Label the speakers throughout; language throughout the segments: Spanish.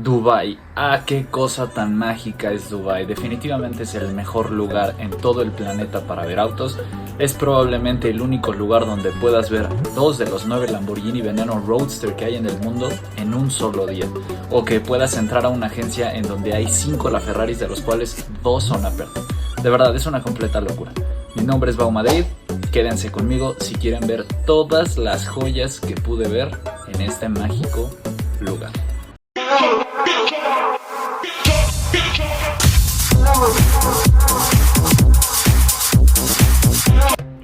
Speaker 1: Dubái. Qué cosa tan mágica es Dubái. Definitivamente es el mejor lugar en todo el planeta para ver autos. Es probablemente el único lugar donde puedas ver 2 de los 9 Lamborghini Veneno Roadster que hay en el mundo en un solo día. O que puedas entrar a una agencia en donde hay 5 LaFerraris, de los cuales 2 son Aperta. De verdad, es una completa locura. Mi nombre es Bauma Dave. Quédense conmigo si quieren ver todas las joyas que pude ver en este mágico lugar.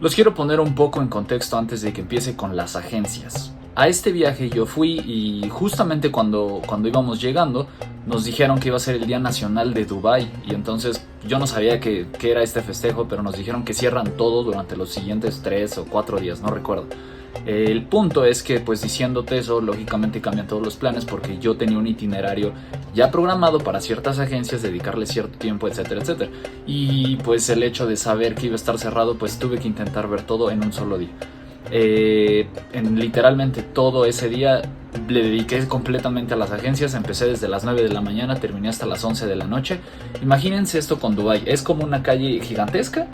Speaker 1: Los quiero poner un poco en contexto antes de que empiece con las agencias. A este viaje yo fui y justamente cuando íbamos llegando nos dijeron que iba a ser el Día Nacional de Dubái, y entonces yo no sabía qué era este festejo, pero nos dijeron que cierran todo durante los siguientes 3 o 4 días, no recuerdo. El punto es que, pues, diciéndote eso, lógicamente cambian todos los planes, porque yo tenía un itinerario ya programado para ciertas agencias, dedicarle cierto tiempo, etcétera, etcétera. Y pues el hecho de saber que iba a estar cerrado, pues tuve que intentar ver todo en un solo día. Literalmente todo ese día le dediqué completamente a las agencias. Empecé desde las 9 de la mañana, terminé hasta las 11 de la noche. Imagínense esto con Dubái, es como una calle gigantesca.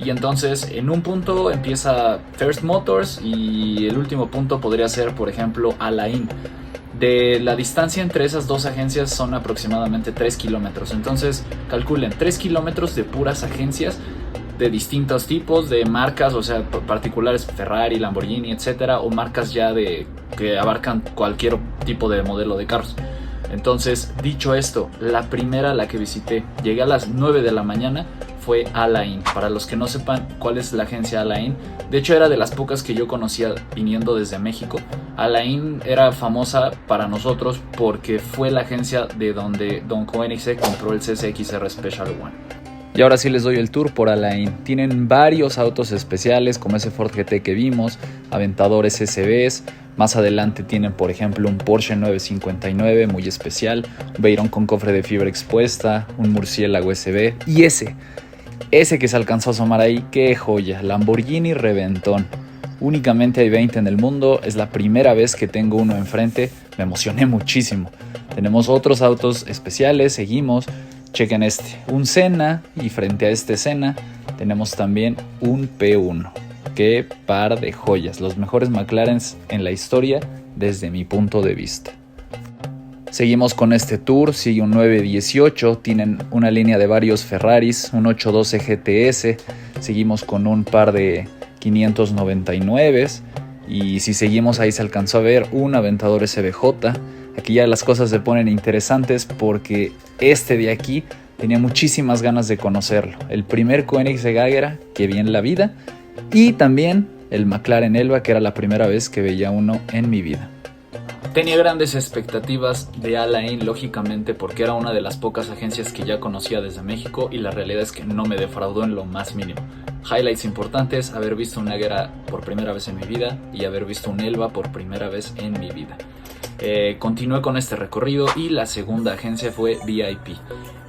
Speaker 1: Y entonces en un punto empieza First Motors y el último punto podría ser, por ejemplo, Al Ain. De la distancia entre esas dos agencias son aproximadamente 3 kilómetros. Entonces calculen, 3 kilómetros de puras agencias de distintos tipos, de marcas, o sea, particulares, Ferrari, Lamborghini, etcétera, o marcas ya que abarcan cualquier tipo de modelo de carros. Entonces, dicho esto, la primera a la que visité, llegué a las 9 de la mañana, fue Al Ain. Para los que no sepan cuál es la agencia Al Ain, de hecho era de las pocas que yo conocía viniendo desde México. Al Ain era famosa para nosotros porque fue la agencia de donde Don Koenigsegg compró el CSX-R Special One. Y ahora sí les doy el tour por Al Ain. Tienen varios autos especiales como ese Ford GT que vimos, Aventador SSVs. Más adelante tienen, por ejemplo, un Porsche 959 muy especial, un Veyron con cofre de fibra expuesta, un Murciélago SB y ese que se alcanzó a asomar ahí, qué joya, Lamborghini Reventón. Únicamente hay 20 en el mundo, es la primera vez que tengo uno enfrente, me emocioné muchísimo. Tenemos otros autos especiales, seguimos. Chequen un Senna, y frente a este Senna tenemos también un P1. Qué par de joyas, los mejores McLarens en la historia desde mi punto de vista. Seguimos con este tour, sigue un 918, tienen una línea de varios Ferraris, un 812 GTS, seguimos con un par de 599 y si seguimos ahí se alcanzó a ver un Aventador SVJ. Aquí ya las cosas se ponen interesantes porque este de aquí tenía muchísimas ganas de conocerlo. El primer Koenigsegg Agera que vi en la vida y también el McLaren Elba, que era la primera vez que veía uno en mi vida. Tenía grandes expectativas de Al Ain, lógicamente, porque era una de las pocas agencias que ya conocía desde México y la realidad es que no me defraudó en lo más mínimo. Highlights importantes: haber visto un Agera por primera vez en mi vida y haber visto un Elba por primera vez en mi vida. Continué con este recorrido y la segunda agencia fue VIP.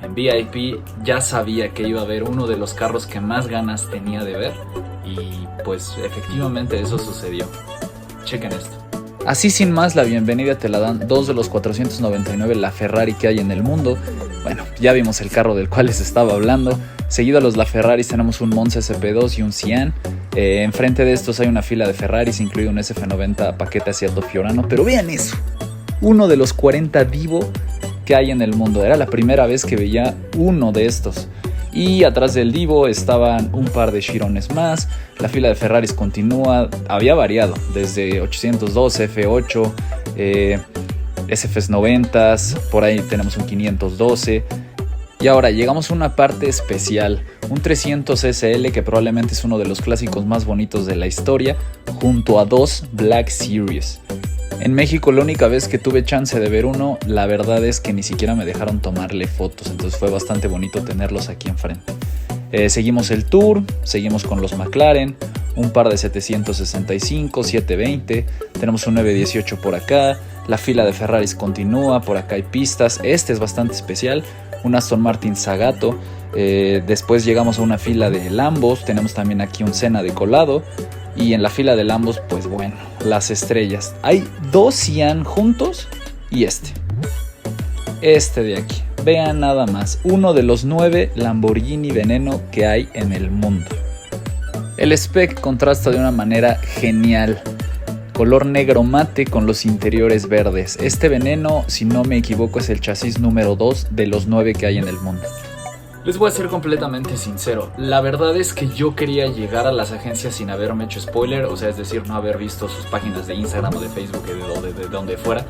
Speaker 1: En VIP ya sabía que iba a ver uno de los carros que más ganas tenía de ver y pues efectivamente eso sucedió. Chequen esto. Así sin más, la bienvenida te la dan 2 de los 499 LaFerrari que hay en el mundo. Bueno, ya vimos el carro del cual les estaba hablando. Seguido a los LaFerraris tenemos un Monza SP2 y un Sian. Enfrente de estos hay una fila de Ferraris, incluido un SF90 paquete Seat Fiorano. Pero vean eso, uno de los 40 Divo que hay en el mundo. Era la primera vez que veía uno de estos. Y atrás del Divo estaban un par de Chirones más. La fila de Ferraris continúa, había variado desde 802, F8, SFs 90, por ahí tenemos un 512. Y ahora llegamos a una parte especial, un 300 SL que probablemente es uno de los clásicos más bonitos de la historia, junto a 2 Black Series. En México la única vez que tuve chance de ver uno, la verdad es que ni siquiera me dejaron tomarle fotos, entonces fue bastante bonito tenerlos aquí enfrente. Seguimos el tour, seguimos con los McLaren, un par de 765, 720, tenemos un 918 por acá, la fila de Ferraris continúa, por acá hay pistas, este es bastante especial, un Aston Martin Zagato, después llegamos a una fila de Lambos, tenemos también aquí un Senna decolado. Y en la fila de Lambos, pues bueno, las estrellas. Hay 2 Sian juntos y este. este de aquí. Vean nada más, uno de los 9 Lamborghini Veneno que hay en el mundo. El spec contrasta de una manera genial. Color negro mate con los interiores verdes. Este Veneno, si no me equivoco, es el chasis número 2 de los 9 que hay en el mundo. Les voy a ser completamente sincero, la verdad es que yo quería llegar a las agencias sin haberme hecho spoiler, o sea, es decir, no haber visto sus páginas de Instagram o de Facebook o de donde fuera,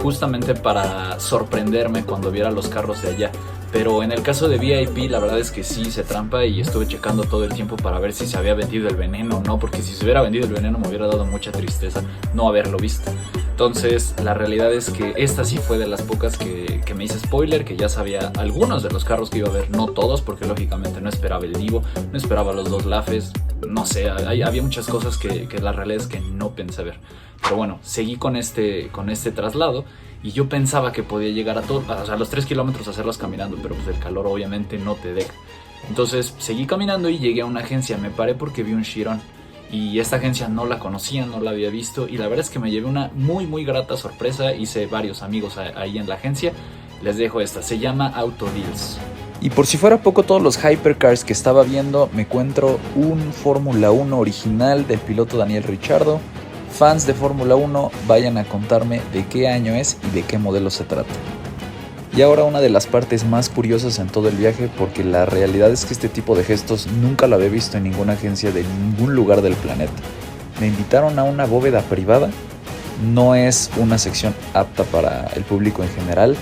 Speaker 1: justamente para sorprenderme cuando viera los carros de allá. Pero en el caso de VIP, la verdad es que sí hice trampa y estuve checando todo el tiempo para ver si se había vendido el Veneno o no, porque si se hubiera vendido el Veneno me hubiera dado mucha tristeza no haberlo visto. Entonces, la realidad es que esta sí fue de las pocas que me hice spoiler, que ya sabía algunos de los carros que iba a ver, no todos, porque lógicamente no esperaba el Divo, no esperaba los 2 Lafes, no sé, había muchas cosas que la realidad es que no pensé ver. Pero bueno, seguí con este traslado y yo pensaba que podía llegar a los 3 kilómetros a hacerlos caminando, pero pues el calor obviamente no te deja. Entonces seguí caminando y llegué a una agencia, me paré porque vi un Chiron. Y esta agencia no la conocía, no la había visto y la verdad es que me llevé una muy grata sorpresa. Hice varios amigos ahí en la agencia. Les dejo esta, se llama Auto Deals. Y por si fuera poco, todos los hypercars que estaba viendo, me encuentro un Fórmula 1 original del piloto Daniel Ricciardo. Fans de Fórmula 1, vayan a contarme de qué año es y de qué modelo se trata. Y ahora una de las partes más curiosas en todo el viaje, porque la realidad es que este tipo de gestos nunca lo había visto en ninguna agencia de ningún lugar del planeta. Me invitaron a una bóveda privada, no es una sección apta para el público en general,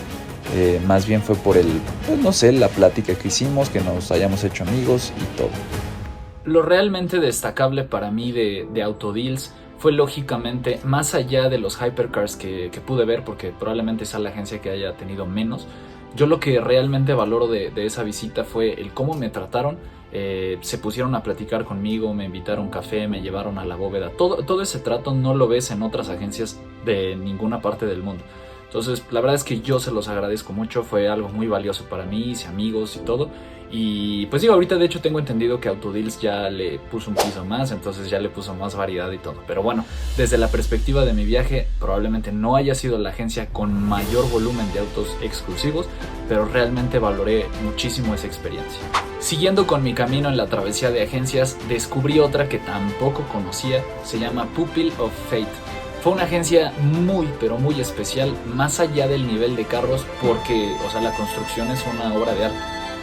Speaker 1: más bien fue por la plática que hicimos, que nos hayamos hecho amigos y todo. Lo realmente destacable para mí de Autodeals fue lógicamente, más allá de los hypercars que pude ver, porque probablemente sea la agencia que haya tenido menos, yo lo que realmente valoro de esa visita fue el cómo me trataron. Se pusieron a platicar conmigo, me invitaron café, me llevaron a la bóveda. Todo ese trato no lo ves en otras agencias de ninguna parte del mundo. Entonces la verdad es que yo se los agradezco mucho, fue algo muy valioso para mí, hice amigos y todo. Y pues digo, ahorita de hecho tengo entendido que Autodeals ya le puso un piso más, entonces ya le puso más variedad y todo. Pero bueno, desde la perspectiva de mi viaje, probablemente no haya sido la agencia con mayor volumen de autos exclusivos, pero realmente valoré muchísimo esa experiencia. Siguiendo con mi camino en la travesía de agencias, descubrí otra que tampoco conocía, se llama Pupil of Fate. Fue una agencia muy pero muy especial, más allá del nivel de carros, porque la construcción es una obra de arte.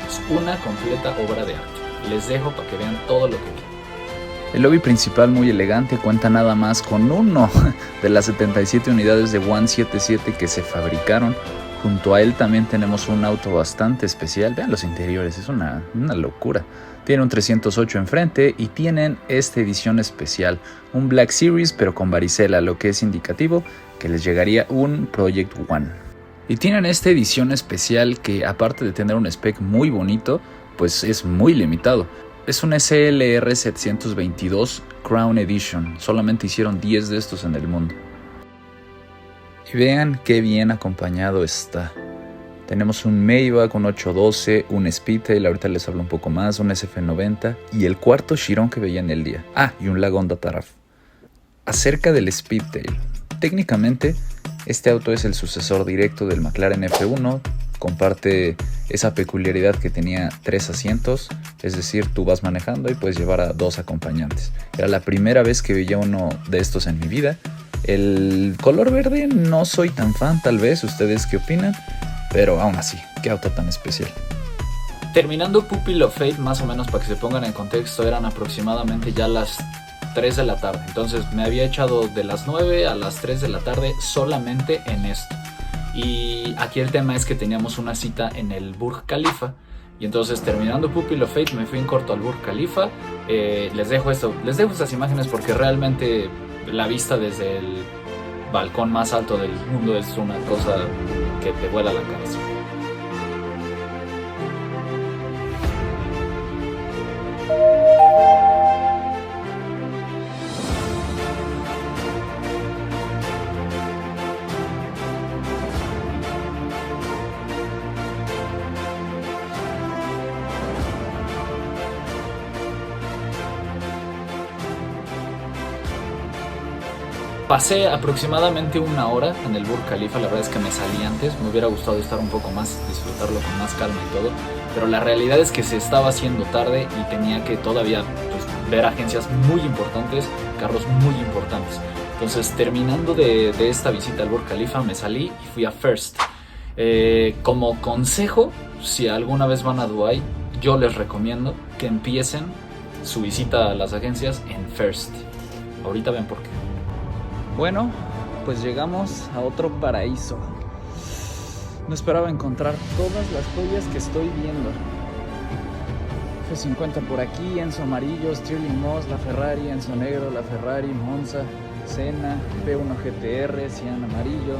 Speaker 1: Es una completa obra de arte. Les dejo para que vean todo lo que vi. El lobby principal, muy elegante, cuenta nada más con uno de las 77 unidades de 177 que se fabricaron. Junto a él también tenemos un auto bastante especial. Vean los interiores, es una locura. Tiene un 308 enfrente y tienen esta edición especial, un Black Series pero con varicela, lo que es indicativo que les llegaría un Project One. Y tienen esta edición especial que, aparte de tener un spec muy bonito, pues es muy limitado. Es un SLR 722 Crown Edition, solamente hicieron 10 de estos en el mundo. Y vean qué bien acompañado está. Tenemos un Maybach, un 812, un Speedtail, ahorita les hablo un poco más, un SF90 y el cuarto Chiron que veía en el día. Y un Lagonda Taraf. Acerca del Speedtail, técnicamente este auto es el sucesor directo del McLaren F1, comparte esa peculiaridad que tenía 3 asientos, es decir, tú vas manejando y puedes llevar a 2 acompañantes. Era la primera vez que veía uno de estos en mi vida. El color verde no soy tan fan, tal vez, ¿ustedes qué opinan? Pero aún así, qué auto tan especial. Terminando Pupil of Fate, más o menos para que se pongan en contexto, eran aproximadamente ya las 3 de la tarde. Entonces me había echado de las 9 a las 3 de la tarde solamente en esto. Y aquí el tema es que teníamos una cita en el Burj Khalifa. Y entonces, terminando Pupil of Fate, me fui en corto al Burj Khalifa. Les dejo estas imágenes porque realmente la vista desde el balcón más alto del mundo es una cosa que te vuela la cabeza. pasé aproximadamente una hora en el Burj Khalifa. La verdad es que me salí antes, me hubiera gustado estar un poco más, disfrutarlo con más calma y todo, pero la realidad es que se estaba haciendo tarde y tenía que todavía pues, ver agencias muy importantes, carros muy importantes. Entonces, terminando de esta visita al Burj Khalifa, me salí y fui a First. Como consejo, si alguna vez van a Dubái, yo les recomiendo que empiecen su visita a las agencias en First. Ahorita ven por qué. Bueno, pues llegamos a otro paraíso. No esperaba encontrar todas las joyas que estoy viendo. F50 por aquí, Enzo amarillo, Stirling Moss, la Ferrari, Enzo negro, la Ferrari, Monza, Senna, P1 GTR, cian amarillo,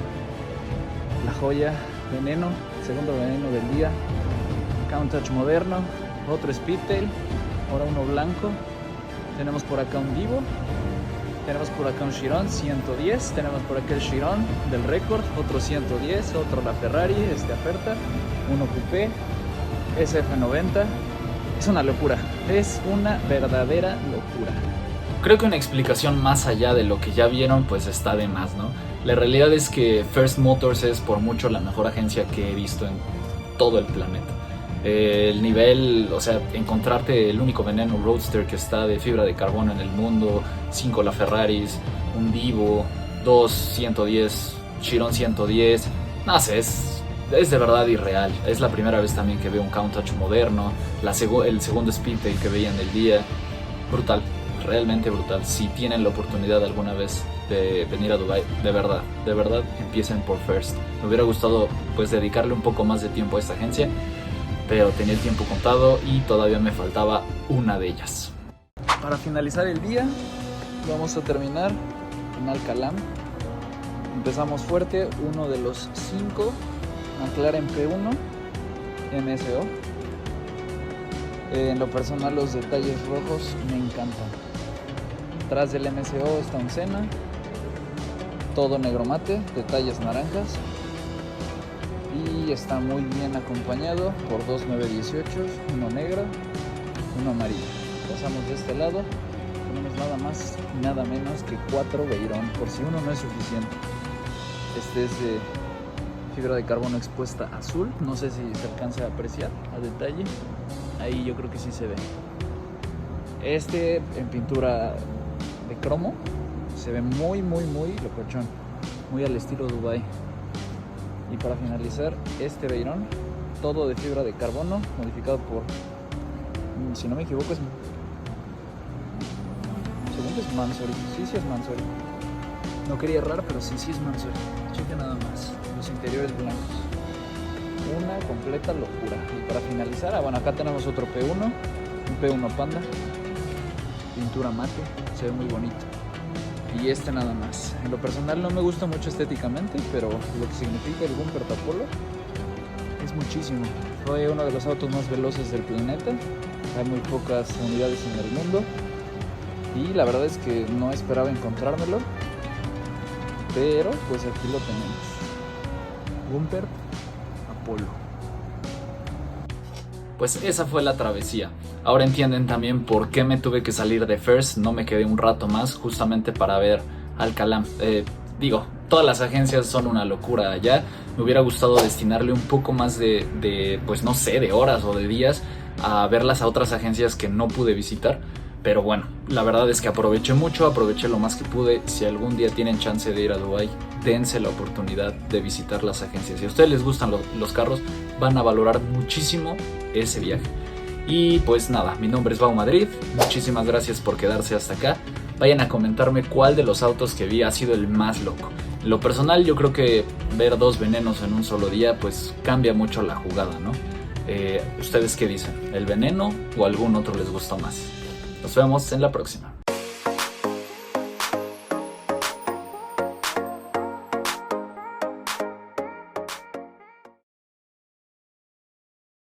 Speaker 1: la joya, veneno, segundo veneno del día, Countach moderno, otro Speedtail, ahora uno blanco, tenemos por acá un Divo, tenemos por acá un Chiron 110, tenemos por acá el Chiron del récord, otro 110, otro la Ferrari, Aperta, uno Coupé, SF90, es una locura, es una verdadera locura. Creo que una explicación más allá de lo que ya vieron pues está de más, ¿no? La realidad es que First Motors es por mucho la mejor agencia que he visto en todo el planeta. El nivel, o sea, encontrarte el único veneno Roadster que está de fibra de carbono en el mundo, 5 la Ferraris, un Divo, 2 110, Chiron 110, no sé, es de verdad irreal. Es la primera vez también que veo un Countach moderno, el segundo Speedtail que veía en el día, brutal. Realmente brutal. Si tienen la oportunidad alguna vez de venir a Dubái, de verdad empiecen por First. Me hubiera gustado pues dedicarle un poco más de tiempo a esta agencia, pero tenía el tiempo contado y todavía me faltaba una de ellas. Para finalizar el día vamos a terminar en Al Kalam. Empezamos fuerte, uno de los 5 McLaren P1 MSO. En lo personal los detalles rojos me encantan. Atrás del MSO está un Senna, todo negro mate, detalles naranjas, y está muy bien acompañado por dos 918, uno negro, uno amarillo. Pasamos de este lado, tenemos nada más y nada menos que 4 Veyron, por si uno no es suficiente. Este es de fibra de carbono expuesta azul, no sé si se alcanza a apreciar a detalle, ahí yo creo que sí se ve. Este en pintura de cromo se ve muy locochón, muy al estilo Dubai. Y para finalizar, este Veyron, todo de fibra de carbono, modificado por, si no me equivoco, según es Mansory, sí es Mansory. No quería errar, pero sí es Mansory. Cheque nada más, los interiores blancos. Una completa locura. Y para finalizar, bueno, acá tenemos otro P1, un P1 Panda, pintura mate, se ve muy bonito. Y este nada más. En lo personal no me gusta mucho estéticamente, pero lo que significa el bumper Apollo es muchísimo. Fue uno de los autos más veloces del planeta. Hay muy pocas unidades en el mundo. Y la verdad es que no esperaba encontrármelo. Pero pues aquí lo tenemos. Bumper Apollo. Pues esa fue la travesía. Ahora entienden también por qué me tuve que salir de First. No me quedé un rato más justamente para ver Al Kalam. Todas las agencias son una locura allá. Me hubiera gustado destinarle un poco más pues no sé, de horas o de días a verlas a otras agencias que no pude visitar. Pero bueno, la verdad es que aproveché lo más que pude. Si algún día tienen chance de ir a Dubái, dense la oportunidad de visitar las agencias. Si a ustedes les gustan los carros, van a valorar muchísimo ese viaje. Y pues nada, mi nombre es Bau Madrid. Muchísimas gracias por quedarse hasta acá. Vayan a comentarme cuál de los autos que vi ha sido el más loco. En lo personal, yo creo que ver 2 venenos en un solo día pues cambia mucho la jugada, ¿no? ¿Ustedes qué dicen? ¿El veneno o algún otro les gustó más? Nos vemos en la próxima.